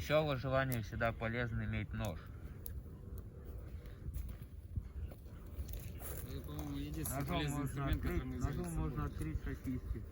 Еще в выживании всегда полезно иметь нож. Это, по-моему, единственный Ножом полезный можно инструмент, который мы взяли с ножом собой. можно открыть сосиски.